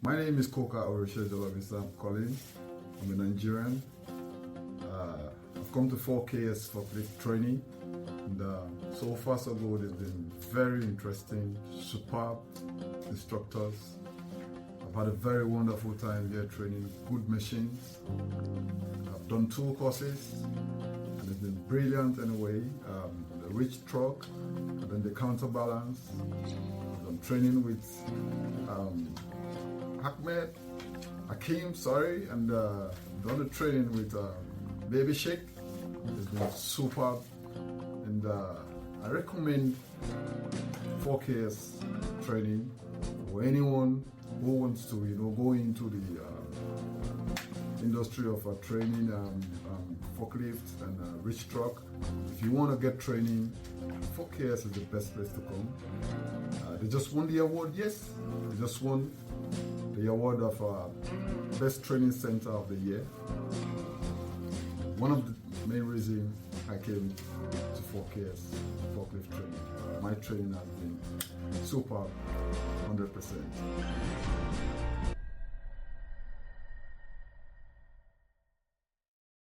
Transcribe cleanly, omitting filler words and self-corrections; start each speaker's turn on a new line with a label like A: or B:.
A: My name is Koka Orishejalobisa Collins. I'm a Nigerian. I've come to 4Ks Forklift training, and so far so good. It's been very interesting, superb instructors. I've had a very wonderful time here training good machines. I've done 2 courses and it's been brilliant anyway. The Reach Truck and then the Counterbalance. I'm training with Aqib, and done the training with Baby Sheikh. It's been superb, and I recommend 4Ks training for anyone who wants to, go into the industry of training forklift and reach truck. If you want to get training, 4Ks is the best place to come. They just won the award, yes. They just won the award of Best Training Center of the Year. One of the main reasons I came to 4Ks forklift training. My training has been super, 100%.